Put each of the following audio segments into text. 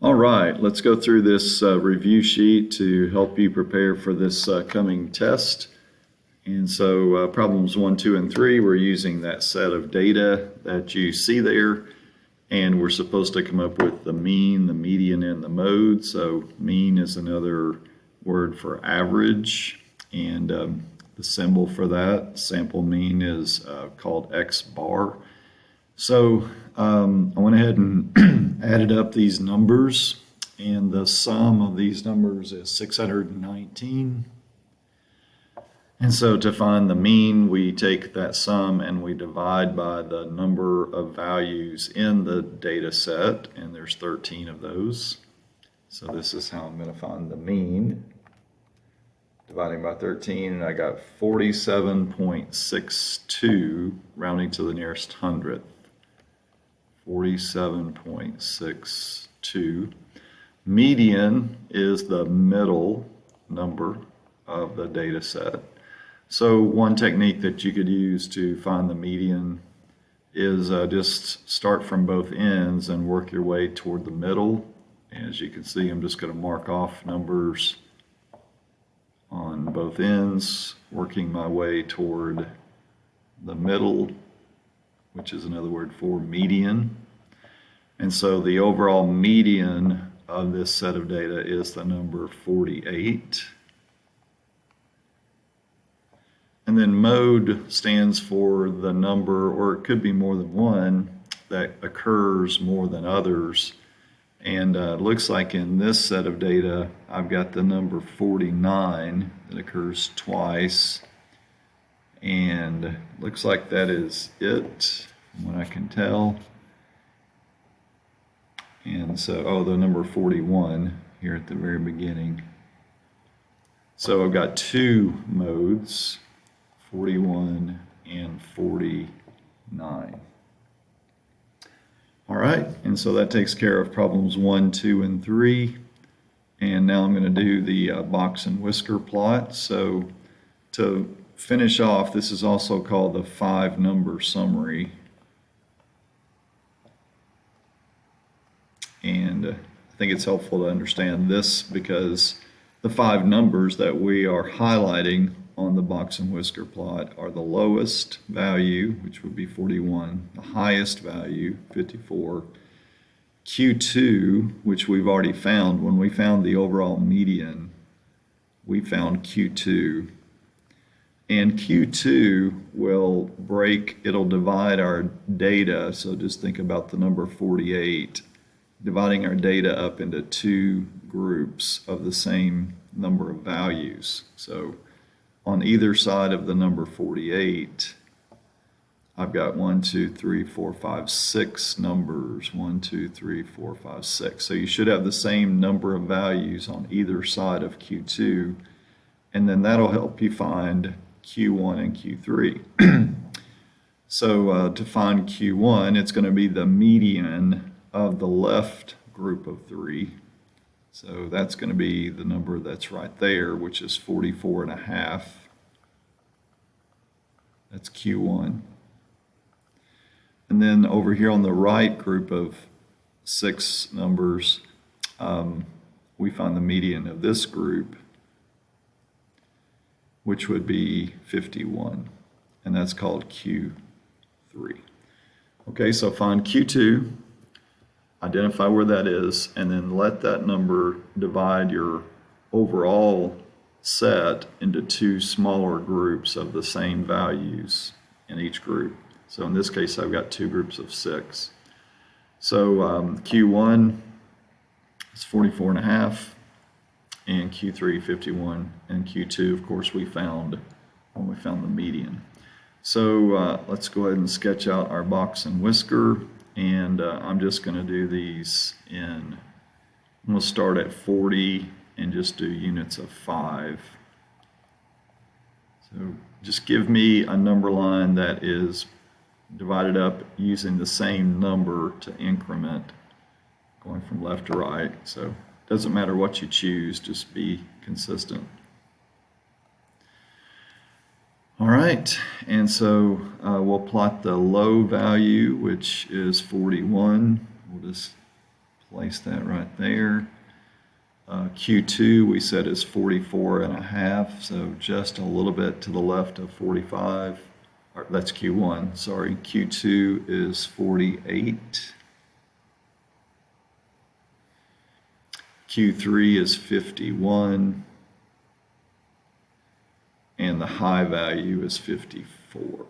All right, let's go through this review sheet to help you prepare for this coming test. And so problems 1, 2, and 3, we're using that set of data that you see there, and we're supposed to come up with the mean, the median, and the mode. So mean is another word for average, and the symbol for that, sample mean, is called X bar. So I went ahead and added up these numbers, and the sum of these numbers is 619. And so to find the mean, we take that sum and we divide by the number of values in the data set, and there's 13 of those. So this is how I'm going to find the mean. Dividing by 13, and I got 47.62, rounding to the nearest hundredth. 47.62. Median is the middle number of the data set. So one technique that you could use to find the median is just start from both ends and work your way toward the middle. As you can see, I'm just going to mark off numbers on both ends, working my way toward the middle, which is another word for median. And so the overall median of this set of data is the number 48. And then mode stands for the number, or it could be more than one, that occurs more than others. And it looks like in this set of data, I've got the number 49 that occurs twice. And looks like that is it, from what I can tell. And so, the number 41 here at the very beginning. So I've got two modes, 41 and 49. All right, and so that takes care of problems 1, 2, and 3. And now I'm going to do the box and whisker plot. So to finish off, this is also called the 5-number summary. And I think it's helpful to understand this because the 5 numbers that we are highlighting on the box and whisker plot are the lowest value, which would be 41, the highest value, 54, Q2, which we've already found. When we found the overall median, we found Q2. And Q2 will it'll divide our data, so just think about the number 48, dividing our data up into 2 groups of the same number of values. So on either side of the number 48, I've got 1, 2, 3, 4, 5, 6 numbers. 1, 2, 3, 4, 5, 6. So you should have the same number of values on either side of Q2, and then that'll help you find Q1 and Q3. So to find Q1, it's going to be the median of the left group of 3. So that's going to be the number that's right there, which is 44.5. That's Q1. And then over here on the right group of 6 numbers, we find the median of this group, which would be 51. And that's called Q3. Okay, so find Q2. Identify where that is, and then let that number divide your overall set into 2 smaller groups of the same values in each group. So in this case, I've got 2 groups of 6. So Q1 is 44.5, and Q3 51, and Q2, of course, we found when we found the median. So let's go ahead and sketch out our box and whisker. And I'm just going to do these I'm going to start at 40 and just do units of 5. So just give me a number line that is divided up using the same number to increment, going from left to right. So it doesn't matter what you choose, just be consistent. All right, and so we'll plot the low value, which is 41. We'll just place that right there. Q2 we said is 44.5, so just a little bit to the left of 45. Or that's Q1, sorry. Q2 is 48. Q3 is 51. And the high value is 54.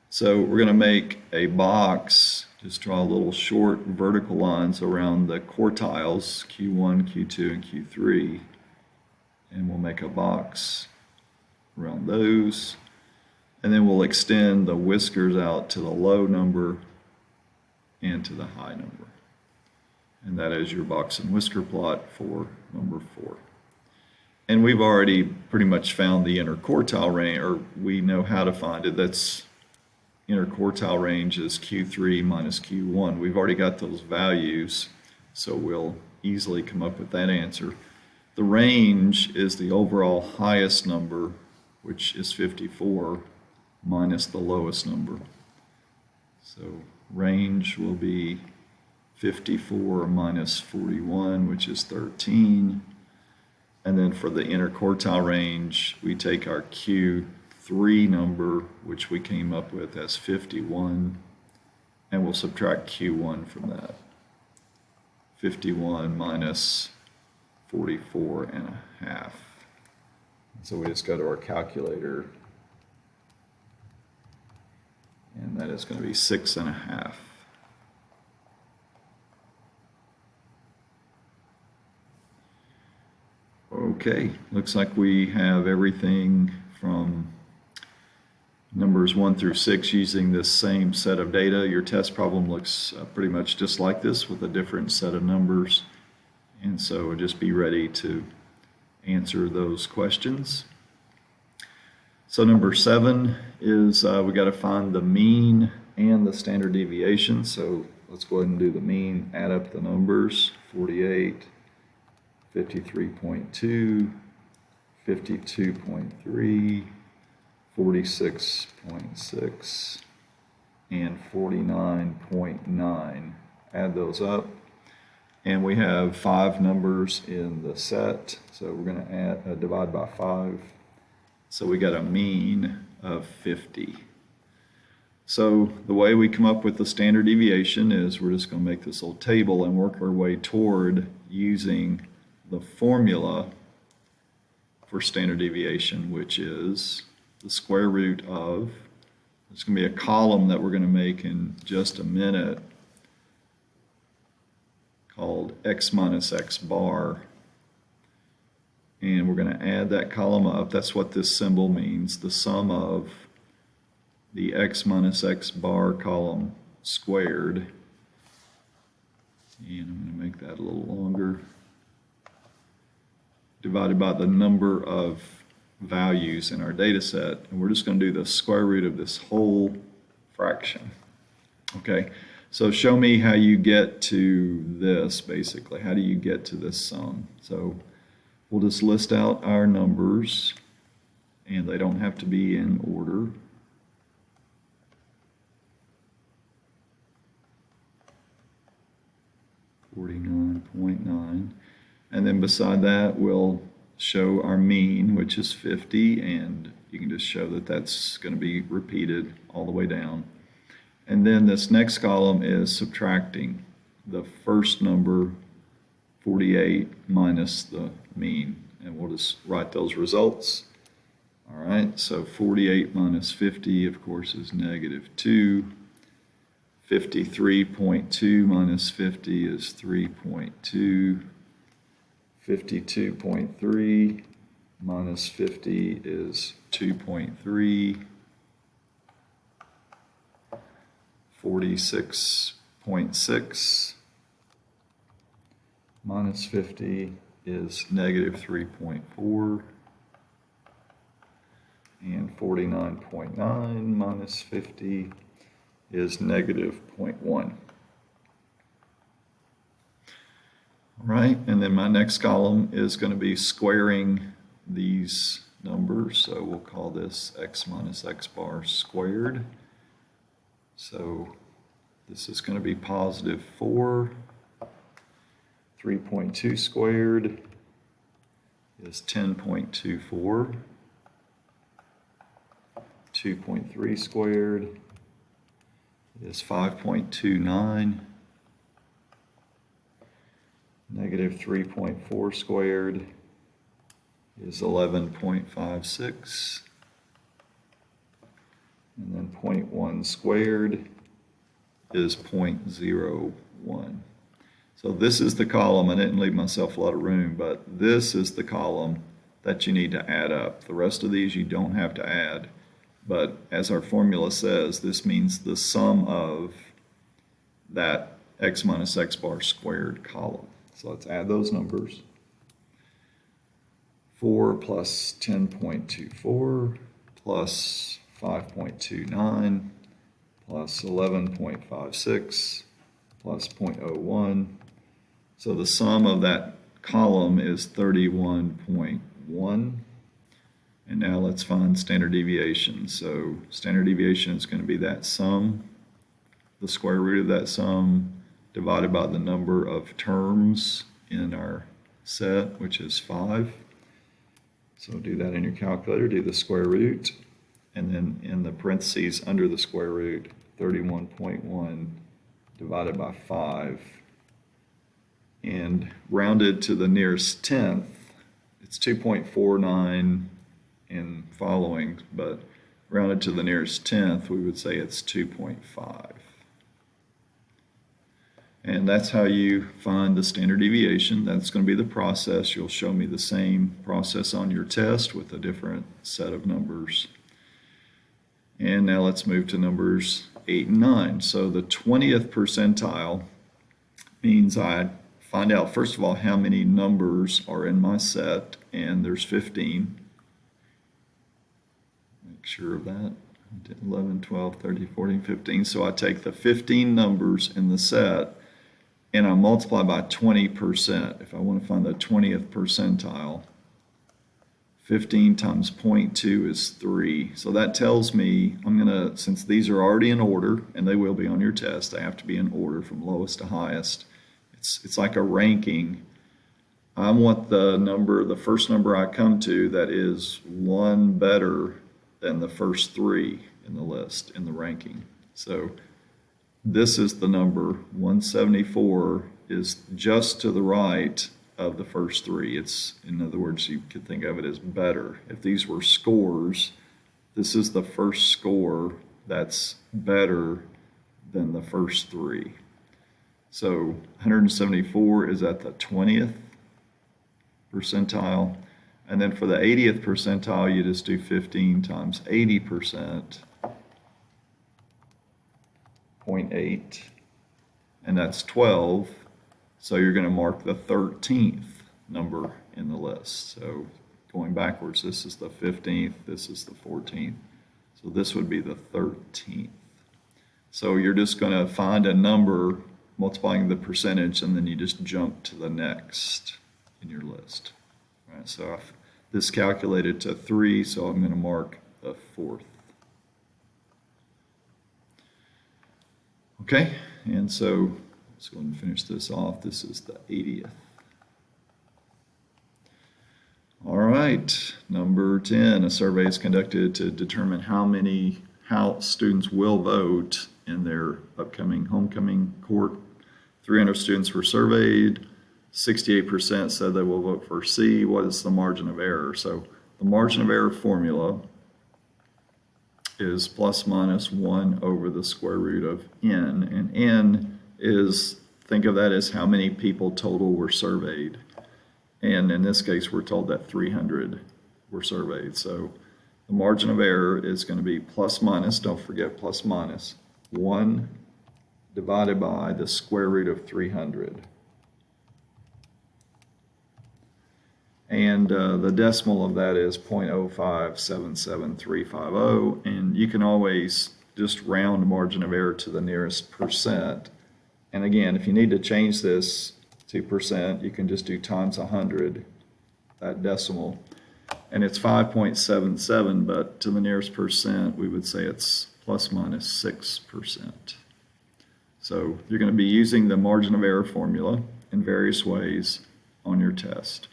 So we're going to make a box, just draw little short vertical lines around the quartiles, Q1, Q2, and Q3. And we'll make a box around those. And then we'll extend the whiskers out to the low number and to the high number. And that is your box and whisker plot for number 4. And we've already pretty much found the interquartile range, or we know how to find it. That's interquartile range is Q3 minus Q1. We've already got those values, so we'll easily come up with that answer. The range is the overall highest number, which is 54, minus the lowest number. So range will be 54 minus 41, which is 13. And then for the interquartile range, we take our Q3 number, which we came up with as 51, and we'll subtract Q1 from that. 51 minus 44.5. So we just go to our calculator, and that is going to be 6.5. Okay, looks like we have everything from numbers 1 through 6 using this same set of data. Your test problem looks pretty much just like this with a different set of numbers. And so just be ready to answer those questions. So number 7 is we got to find the mean and the standard deviation. So let's go ahead and do the mean, add up the numbers, 48, 53.2, 52.3, 46.6, and 49.9. Add those up. And we have 5 numbers in the set, so we're going to divide by 5. So we got a mean of 50. So the way we come up with the standard deviation is we're just going to make this little table and work our way toward using the formula for standard deviation, which is the square root of, it's going to be a column that we're going to make in just a minute called x minus x bar. And we're going to add that column up. That's what this symbol means, the sum of the x minus x bar column squared. And I'm going to make that a little longer. Divided by the number of values in our data set. And we're just going to do the square root of this whole fraction. Okay, so show me how you get to this, basically. How do you get to this sum? So we'll just list out our numbers, and they don't have to be in order. $49.9. And then beside that, we'll show our mean, which is 50, and you can just show that that's going to be repeated all the way down. And then this next column is subtracting the first number, 48, minus the mean. And we'll just write those results. All right, so 48 minus 50, of course, is negative 2. 53.2 minus 50 is 3.2. 52.3 minus 50 is 2.3. 46.6 minus 50 is negative 3.4. And 49.9 minus 50 is negative 0.1. All right, and then my next column is going to be squaring these numbers. So we'll call this x minus x bar squared. So This is going to be positive 4. 3.2 squared is 10.24. 2.3 squared is 5.29. Negative 3.4 squared is 11.56. And then 0.1 squared is 0.01. So this is the column. I didn't leave myself a lot of room, but this is the column that you need to add up. The rest of these you don't have to add. But as our formula says, this means the sum of that x minus x bar squared column. So let's add those numbers. 4 plus 10.24 plus 5.29 plus 11.56 plus 0.01. So the sum of that column is 31.1. And now let's find standard deviation. So standard deviation is going to be that sum, the square root of that sum, divided by the number of terms in our set, which is 5. So do that in your calculator, do the square root, and then in the parentheses under the square root, 31.1 divided by 5. And rounded to the nearest tenth, it's 2.49 and following, but rounded to the nearest tenth, we would say it's 2.5. And that's how you find the standard deviation. That's going to be the process. You'll show me the same process on your test with a different set of numbers. And now let's move to numbers 8 and 9. So the 20th percentile means I find out, first of all, how many numbers are in my set, and there's 15. Make sure of that. 11, 12, 13, 14, 15. So I take the 15 numbers in the set and I multiply by 20%. If I want to find the 20th percentile, 15 times 0.2 is 3. So that tells me I'm going to, since these are already in order, and they will be on your test, they have to be in order from lowest to highest. It's like a ranking. I want the first number I come to that is one better than the first 3 in the list, in the ranking. So this is the number. 174 is just to the right of the first 3. It's, in other words, you could think of it as better. If these were scores, this is the first score that's better than the first 3. So 174 is at the 20th percentile. And then for the 80th percentile, you just do 15 times 80%, 0.8, and that's 12. So you're going to mark the 13th number in the list. So going backwards, this is the 15th, this is the 14th. So this would be the 13th. So you're just going to find a number, multiplying the percentage, and then you just jump to the next in your list. All right, so this calculated to 3, so I'm going to mark the 4th. Okay, and so let's go and finish this off. This is the 80th. All right, number 10, a survey is conducted to determine how students will vote in their upcoming homecoming court. 300 students were surveyed. 68% said they will vote for C. What is the margin of error? So the margin of error formula is plus minus 1 over the square root of n. And n is, think of that as how many people total were surveyed. And in this case, we're told that 300 were surveyed. So the margin of error is going to be plus minus, don't forget plus minus, 1 divided by the square root of 300. And the decimal of that is 0.0577350. And you can always just round margin of error to the nearest percent. And again, if you need to change this to percent, you can just do times 100, that decimal. And it's 5.77, but to the nearest percent, we would say it's plus minus 6%. So you're going to be using the margin of error formula in various ways on your test.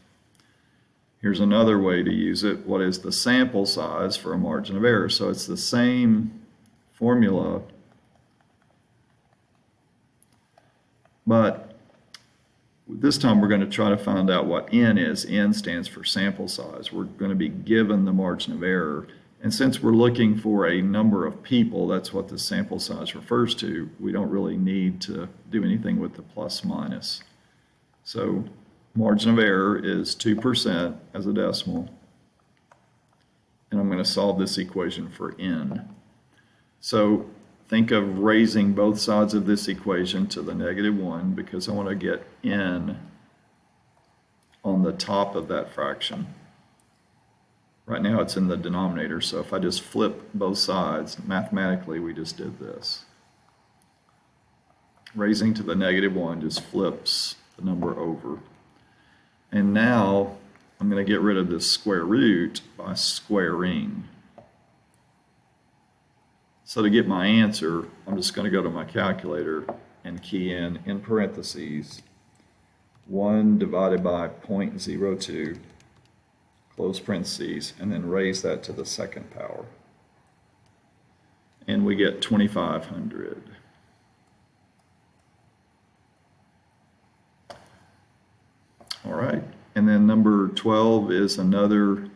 Here's another way to use it. What is the sample size for a margin of error? So it's the same formula, but this time we're going to try to find out what N is. N stands for sample size. We're going to be given the margin of error. And since we're looking for a number of people, that's what the sample size refers to, we don't really need to do anything with the plus minus. So margin of error is 2% as a decimal. And I'm going to solve this equation for N. So think of raising both sides of this equation to the -1 because I want to get N on the top of that fraction. Right now it's in the denominator, so if I just flip both sides, mathematically we just did this. Raising to the -1 just flips the number over. And now I'm going to get rid of this square root by squaring. So to get my answer, I'm just going to go to my calculator and key in parentheses, 1 divided by 0.02, close parentheses, and then raise that to the second power. And we get 2,500. All right, and then number 12 is another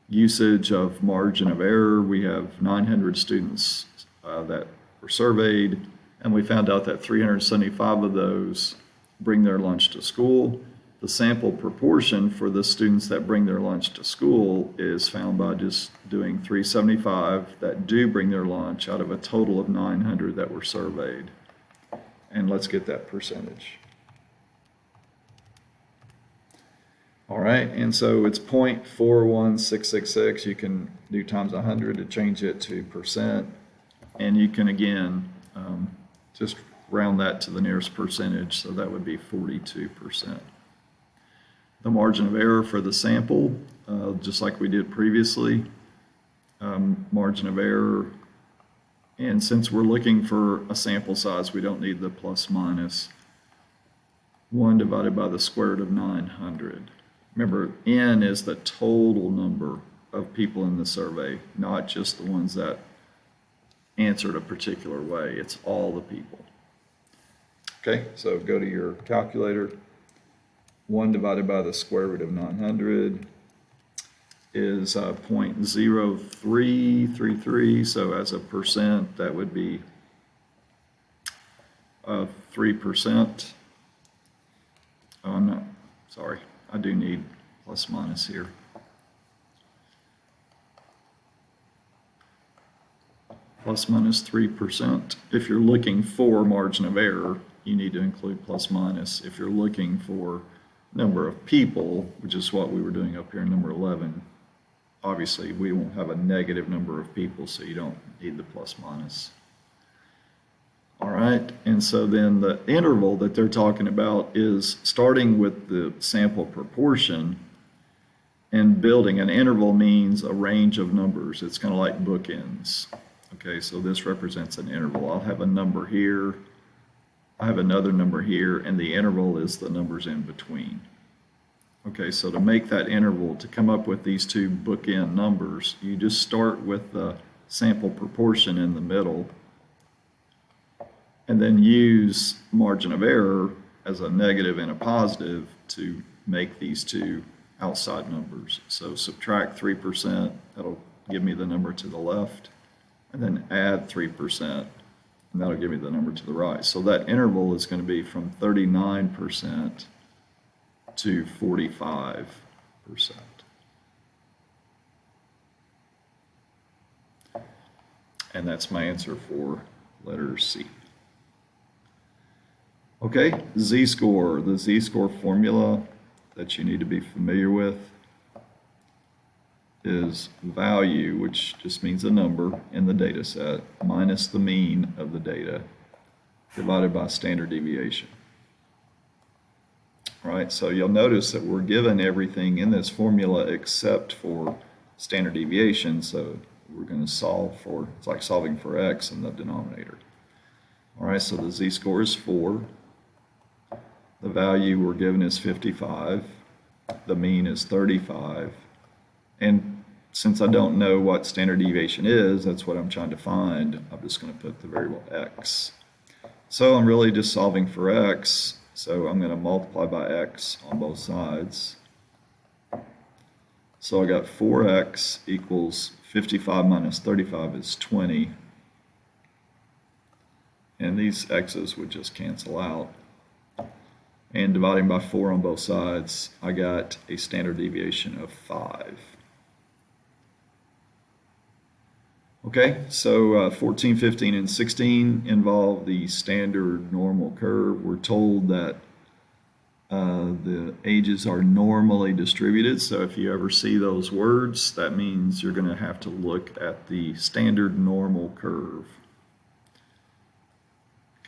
usage of margin of error. We have 900 students that were surveyed, and we found out that 375 of those bring their lunch to school. The sample proportion for the students that bring their lunch to school is found by just doing 375 that do bring their lunch out of a total of 900 that were surveyed. And let's get that percentage. All right, and so it's 0.41666. You can do times 100 to change it to percent. And you can, again, just round that to the nearest percentage, so that would be 42%. The margin of error for the sample, just like we did previously, margin of error. And since we're looking for a sample size, we don't need the plus minus. 1 divided by the square root of 900. Remember, N is the total number of people in the survey, not just the ones that answered a particular way. It's all the people. Okay, so go to your calculator. 1 divided by the square root of 900 is 0.0333. So as a percent, that would be 3%. Oh, I'm not, sorry. I do need plus minus here. Plus minus 3%. If you're looking for margin of error, you need to include plus minus. If you're looking for number of people, which is what we were doing up here in number 11, obviously we won't have a negative number of people, so you don't need the plus minus. All right, and so then the interval that they're talking about is starting with the sample proportion and building. An interval means a range of numbers. It's kind of like bookends. Okay, so this represents an interval. I'll have a number here, I have another number here, and the interval is the numbers in between. Okay, so to make that interval, to come up with these two bookend numbers, you just start with the sample proportion in the middle, and then use margin of error as a negative and a positive to make these two outside numbers. So subtract 3%, that'll give me the number to the left, and then add 3%, and that'll give me the number to the right. So that interval is going to be from 39% to 45%. And that's my answer for letter C. Okay, Z-score. The Z-score formula that you need to be familiar with is value, which just means a number in the data set, minus the mean of the data, divided by standard deviation. All right, so you'll notice that we're given everything in this formula except for standard deviation, so we're going to solve for, it's like solving for x in the denominator. All right, so the z-score is 4. The value we're given is 55. The mean is 35. And since I don't know what standard deviation is, that's what I'm trying to find, I'm just going to put the variable x. So I'm really just solving for x, so I'm going to multiply by x on both sides. So I got 4x equals 55 minus 35 is 20. And these x's would just cancel out. And dividing by 4 on both sides, I got a standard deviation of 5. Okay, so 14, 15, and 16 involve the standard normal curve. We're told that the ages are normally distributed, so if you ever see those words, that means you're going to have to look at the standard normal curve.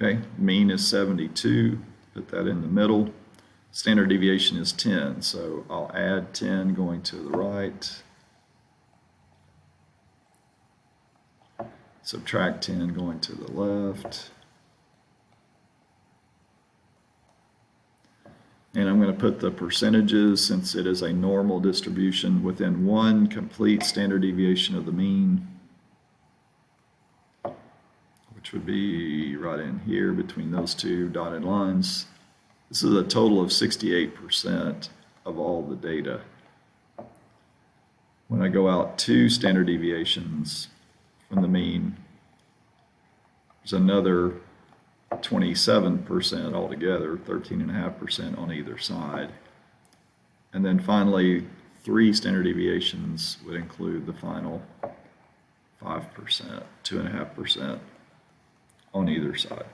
Okay, mean is 72, put that in the middle. Standard deviation is 10, so I'll add 10 going to the right. Subtract 10 going to the left. And I'm going to put the percentages, since it is a normal distribution, within one complete standard deviation of the mean, which would be right in here between those two dotted lines. This is a total of 68% of all the data. When I go out 2 standard deviations from the mean, there's another 27% altogether, 13.5% on either side. And then finally, 3 standard deviations would include the final 5%, 2.5% on either side.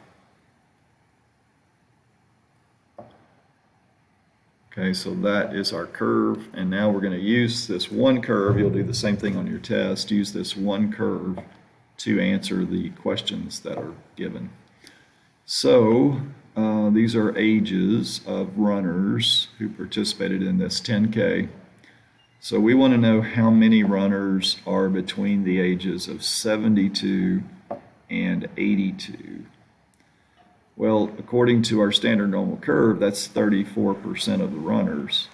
Okay, so that is our curve, and now we're going to use this one curve. You'll do the same thing on your test. Use this one curve to answer the questions that are given. So these are ages of runners who participated in this 10K. So we want to know how many runners are between the ages of 72 and 82. Well, according to our standard normal curve, that's 34% of the runners.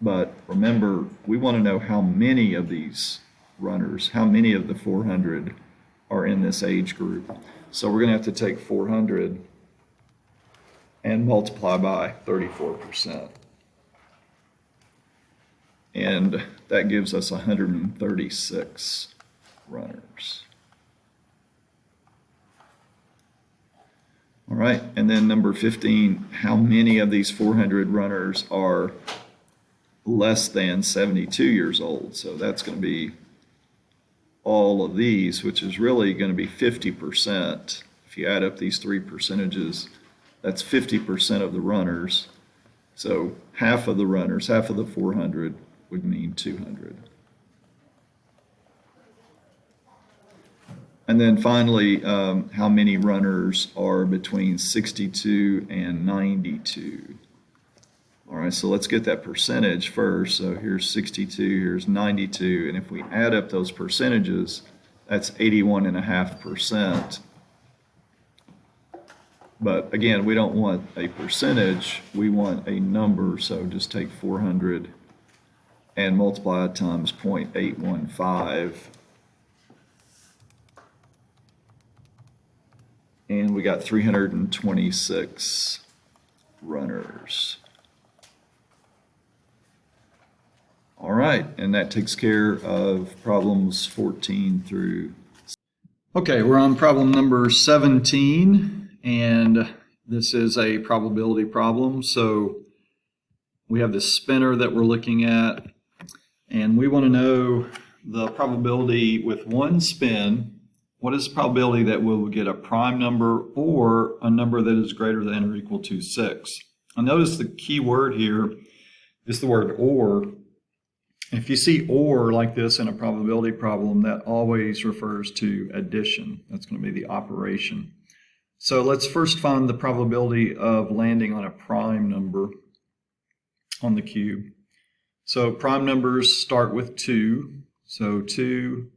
But remember, we want to know how many of these runners, how many of the 400 are in this age group. So we're going to have to take 400 and multiply by 34%. And that gives us 136 runners. All right, and then number 15, how many of these 400 runners are less than 72 years old? So that's going to be all of these, which is really going to be 50%. If you add up these 3 percentages, that's 50% of the runners. So half of the runners, half of the 400 would mean 200. And then finally, how many runners are between 62 and 92? All right, so let's get that percentage first. So here's 62, here's 92, and if we add up those percentages, that's 81.5%. But again, we don't want a percentage, we want a number, so just take 400 and multiply it times 0.815. And we got 326 runners. All right, and that takes care of problems 14 through. Okay, we're on problem number 17, and this is a probability problem. So we have this spinner that we're looking at, and we want to know the probability with one spin. What is the probability that we'll get a prime number or a number that is greater than or equal to 6? And notice the key word here is the word or. If you see or like this in a probability problem, that always refers to addition. That's going to be the operation. So let's first find the probability of landing on a prime number on the cube. So prime numbers start with 2. So 2,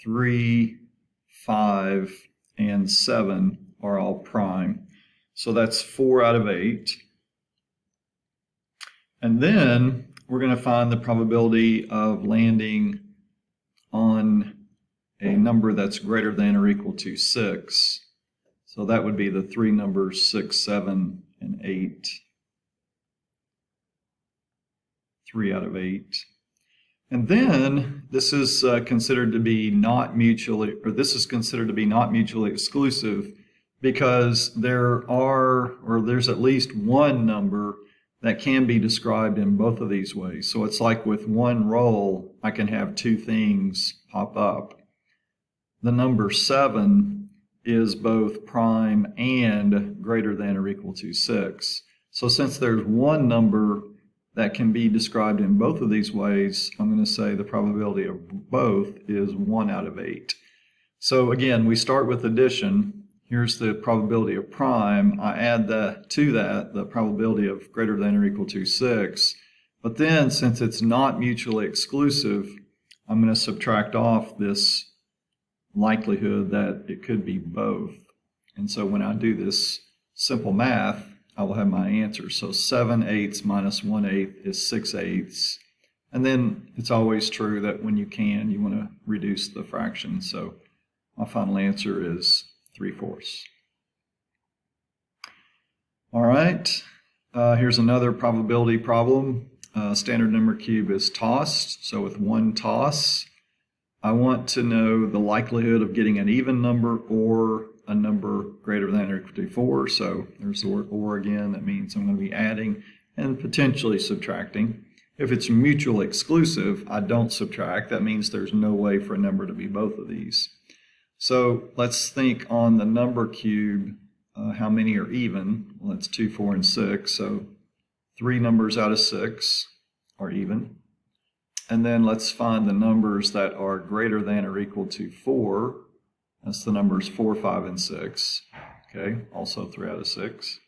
3, 5, and 7 are all prime. So that's 4 out of 8. And then we're going to find the probability of landing on a number that's greater than or equal to 6. So that would be the three numbers 6, 7, and 8. 3 out of 8. And then this is considered to be not mutually, or this is considered to be not mutually exclusive, because there's at least one number that can be described in both of these ways. So it's like with one roll, I can have two things pop up. The number 7 is both prime and greater than or equal to 6. So since there's one number that can be described in both of these ways, I'm going to say the probability of both is 1 out of 8. So again, we start with addition. Here's the probability of prime. I add to that the probability of greater than or equal to 6. But then, since it's not mutually exclusive, I'm going to subtract off this likelihood that it could be both. And so when I do this simple math, I will have my answer. So 7/8 minus 1/8 is 6/8. And then it's always true that when you can, you want to reduce the fraction. So my final answer is 3/4. All right, here's another probability problem. Standard number cube is tossed. So with one toss, I want to know the likelihood of getting an even number or a number greater than or equal to 4. So there's the word or again. That means I'm going to be adding and potentially subtracting. If it's mutually exclusive, I don't subtract. That means there's no way for a number to be both of these. So let's think on the number cube, how many are even? Well, it's 2, 4, and 6. So 3 numbers out of 6 are even. And then let's find the numbers that are greater than or equal to 4. That's the numbers 4, 5, and 6. Okay, also 3 out of 6.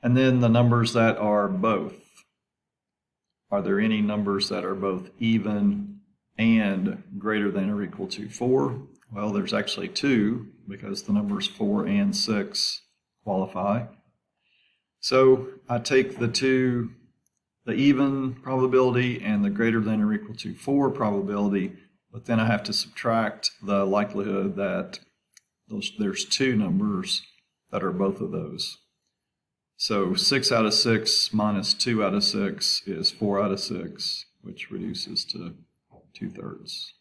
And then the numbers that are both. Are there any numbers that are both even and greater than or equal to 4? Well, there's actually 2, because the numbers 4 and 6 qualify. So I take the even probability and the greater than or equal to 4 probability, but then I have to subtract the likelihood that there's 2 numbers that are both of those. So 6 out of 6 minus 2 out of 6 is 4 out of 6, which reduces to 2/3.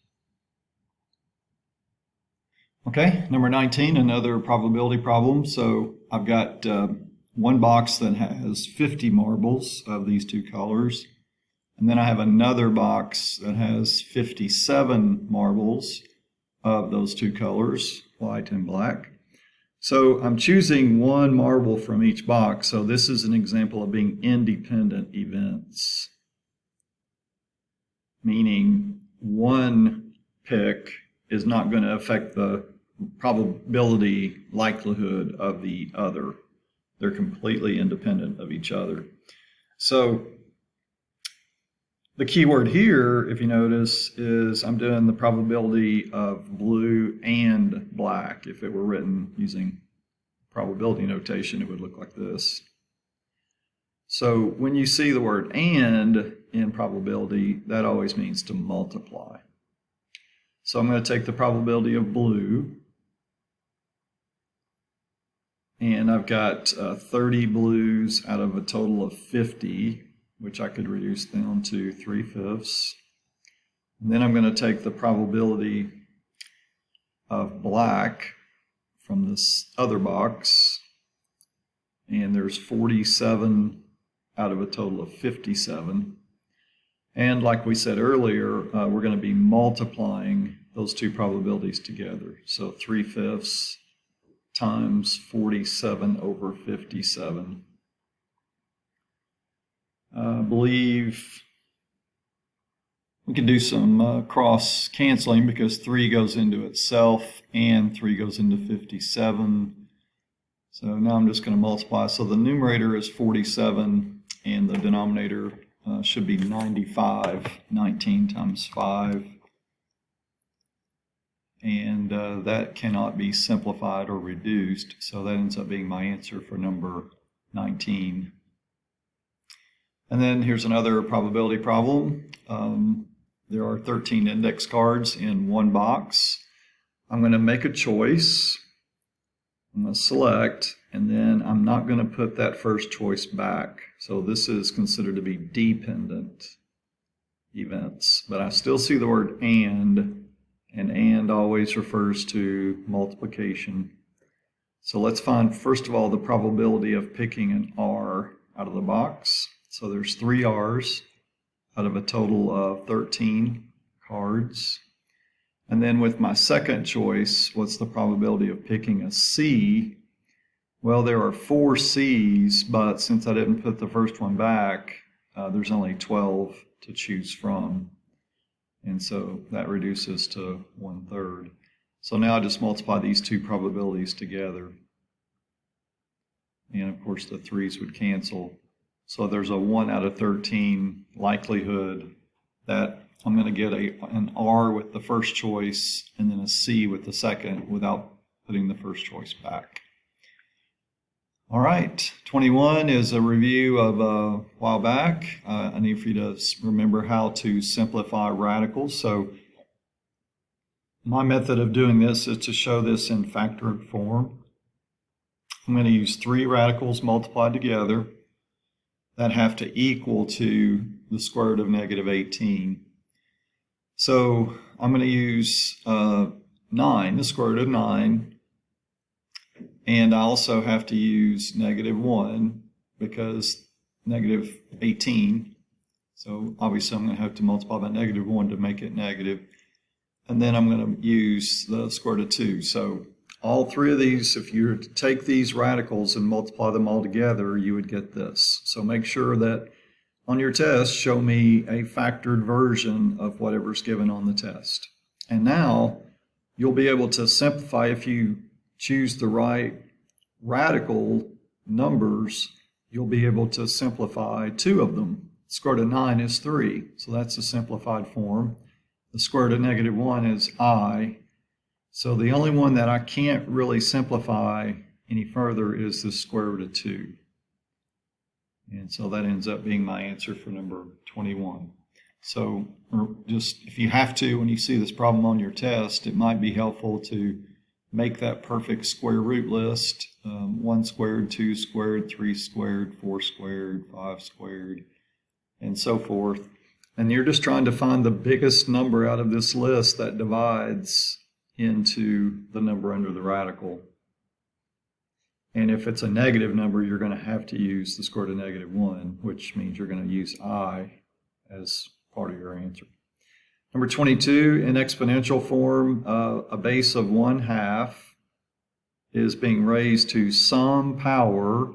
Okay, number 19, another probability problem. So I've got one box that has 50 marbles of these two colors. And then I have another box that has 57 marbles of those two colors, white and black. So I'm choosing one marble from each box. So this is an example of being independent events, meaning one pick is not going to affect the probability likelihood of the other. They're completely independent of each other. So the key word here, if you notice, is I'm doing the probability of blue and black. If it were written using probability notation, it would look like this. So when you see the word and in probability, that always means to multiply. So I'm going to take the probability of blue, and I've got 30 blues out of a total of 50, which I could reduce down to 3/5. And then I'm going to take the probability of black from this other box, and there's 47 out of a total of 57. And like we said earlier, we're going to be multiplying those two probabilities together. So 3/5 times 47 over 57. I believe we can do some cross canceling, because 3 goes into itself and 3 goes into 57. So now I'm just going to multiply. So the numerator is 47 and the denominator should be 95. 19 times 5. and that cannot be simplified or reduced, so that ends up being my answer for number 19. And then here's another probability problem. There are 13 index cards in one box. I'm going to make a choice. I'm going to select, and then I'm not going to put that first choice back. So this is considered to be dependent events, but I still see the word and always refers to multiplication. So let's find, first of all, the probability of picking an R out of the box. So there's 3 R's out of a total of 13 cards. And then with my second choice, what's the probability of picking a C? Well, there are 4 C's, but since I didn't put the first one back, there's only 12 to choose from. And so that reduces to 1/3. So now I just multiply these two probabilities together. And of course the 3's would cancel. So there's a 1 out of 13 likelihood that I'm going to get an R with the first choice and then a C with the second without putting the first choice back. All right, 21 is a review of a while back. I need for you to remember how to simplify radicals. So my method of doing this is to show this in factored form. I'm going to use 3 radicals multiplied together that have to equal to the square root of negative 18. So I'm going to use 9, the square root of 9, and I also have to use negative 1 because negative 18. So obviously I'm going to have to multiply by negative 1 to make it negative. And then I'm going to use the square root of 2. So all 3 of these, if you were to take these radicals and multiply them all together, you would get this. So make sure that on your test, show me a factored version of whatever's given on the test. And now you'll be able to simplify if you choose the right radical numbers. You'll be able to simplify 2 of them. The square root of 9 is 3, so that's a simplified form. The square root of negative 1 is I. So the only one that I can't really simplify any further is the square root of 2. And so that ends up being my answer for number 21. So just if you have to, when you see this problem on your test, it might be helpful to make that perfect square root list. 1 squared, 2 squared, 3 squared, 4 squared, 5 squared, and so forth. And you're just trying to find the biggest number out of this list that divides into the number under the radical. And if it's a negative number, you're going to have to use the square root of negative 1, which means you're going to use I as part of your answer. Number 22, in exponential form, a base of 1/2 is being raised to some power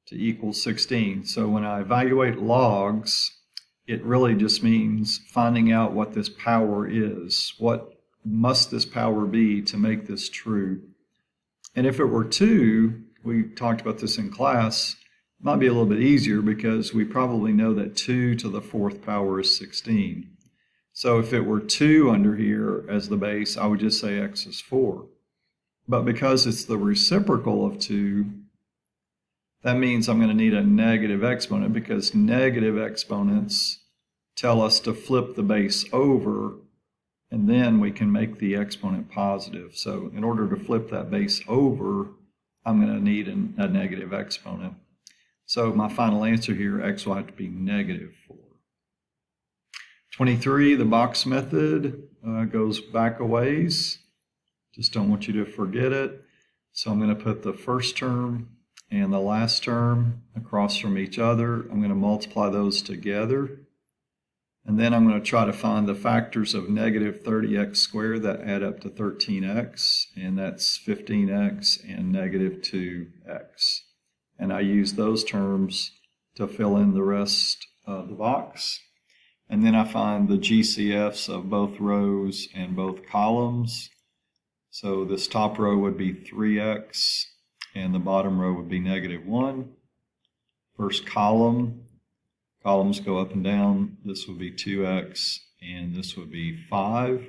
to equal 16. So when I evaluate logs, it really just means finding out what this power is. What must this power be to make this true? And if it were 2, we talked about this in class, it might be a little bit easier because we probably know that 2 to the 4th power is 16. So if it were 2 under here as the base, I would just say x is 4. But because it's the reciprocal of 2, that means I'm going to need a negative exponent because negative exponents tell us to flip the base over, and then we can make the exponent positive. So in order to flip that base over, I'm going to need a negative exponent. So my final answer here, x will have to be negative 4. 23, the box method goes back a ways. Just don't want you to forget it. So I'm going to put the first term and the last term across from each other. I'm going to multiply those together. And then I'm going to try to find the factors of negative 30x squared that add up to 13x, and that's 15x and negative 2x. And I use those terms to fill in the rest of the box. And then I find the GCFs of both rows and both columns. So this top row would be 3x, and the bottom row would be negative 1. First column, columns go up and down. This would be 2x, and this would be 5.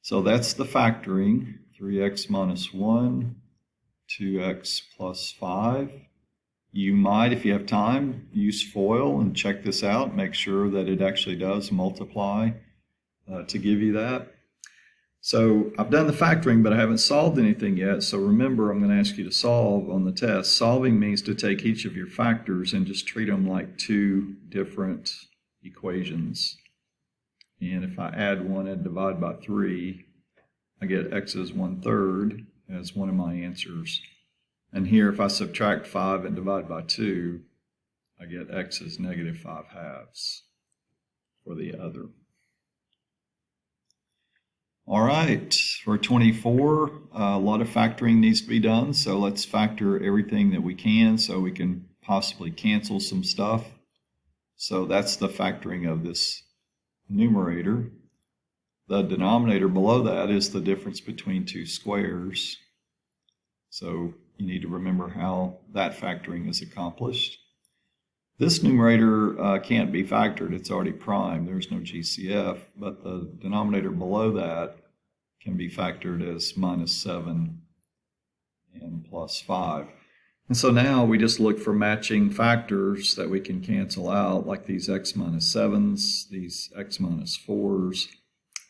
So that's the factoring, 3x minus 1, 2x plus 5. You might, if you have time, use FOIL and check this out. Make sure that it actually does multiply to give you that. So I've done the factoring, but I haven't solved anything yet. So remember, I'm going to ask you to solve on the test. Solving means to take each of your factors and just treat them like two different equations. And if I add 1 and divide by 3, I get x is 1/3 as one of my answers. And here, if I subtract 5 and divide by 2, I get x is -5/2 for the other. All right, for 24, a lot of factoring needs to be done, so let's factor everything that we can so we can possibly cancel some stuff. So that's the factoring of this numerator. The denominator below that is the difference between two squares. So you need to remember how that factoring is accomplished. This numerator can't be factored. It's already prime. There's no GCF, but the denominator below that can be factored as -7 and +5. And so now we just look for matching factors that we can cancel out, like these x minus 7s, these x minus 4s,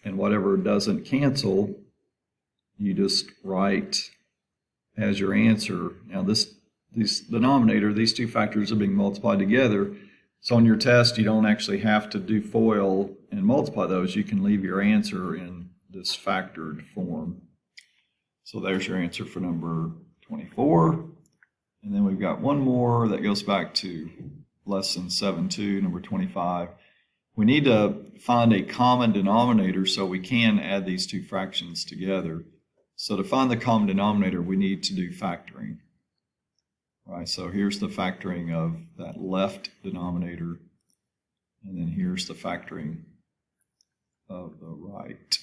and whatever doesn't cancel, you just write as your answer. Now this denominator, these two factors are being multiplied together. So on your test, you don't actually have to do FOIL and multiply those. You can leave your answer in this factored form. So there's your answer for number 24. And then we've got one more that goes back to lesson 7.2, number 25. We need to find a common denominator so we can add these two fractions together. So to find the common denominator, we need to do factoring. All right, so here's the factoring of that left denominator, and then here's the factoring of the right.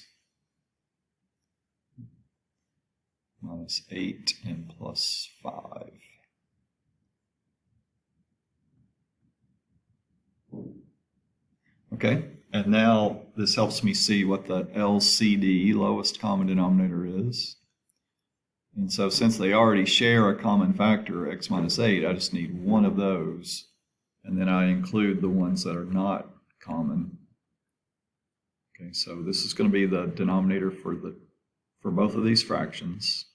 -8 and +5. Okay, and now this helps me see what the LCD, lowest common denominator, is. And so since they already share a common factor, x minus 8, I just need one of those, and then I include the ones that are not common. Okay, so this is going to be the denominator for both of these fractions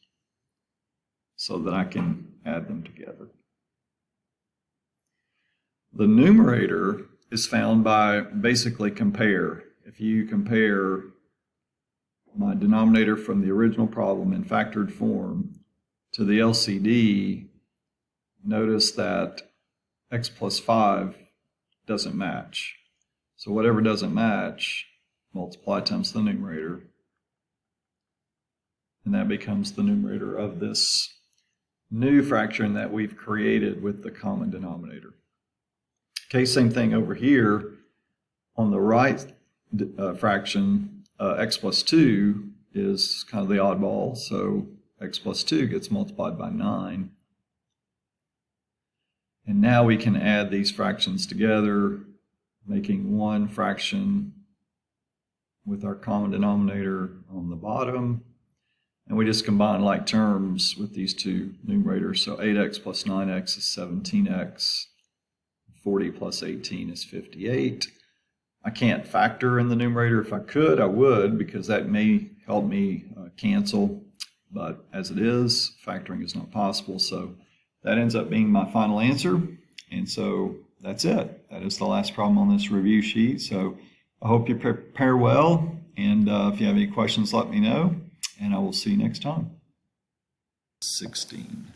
so that I can add them together. The numerator is found by basically compare. If you compare my denominator from the original problem in factored form to the LCD, notice that x plus 5 doesn't match. So whatever doesn't match, multiply times the numerator, and that becomes the numerator of this new fraction that we've created with the common denominator. Okay, same thing over here. On the right fraction, x plus 2 is kind of the oddball, so x plus 2 gets multiplied by 9. And now we can add these fractions together, making one fraction with our common denominator on the bottom. And we just combine like terms with these two numerators. So 8x plus 9x is 17x. 40 plus 18 is 58. I can't factor in the numerator. If I could, I would, because that may help me cancel. But as it is, factoring is not possible. So that ends up being my final answer. And so that's it. That is the last problem on this review sheet. So I hope you prepare well. And if you have any questions, let me know. And I will see you next time. 16.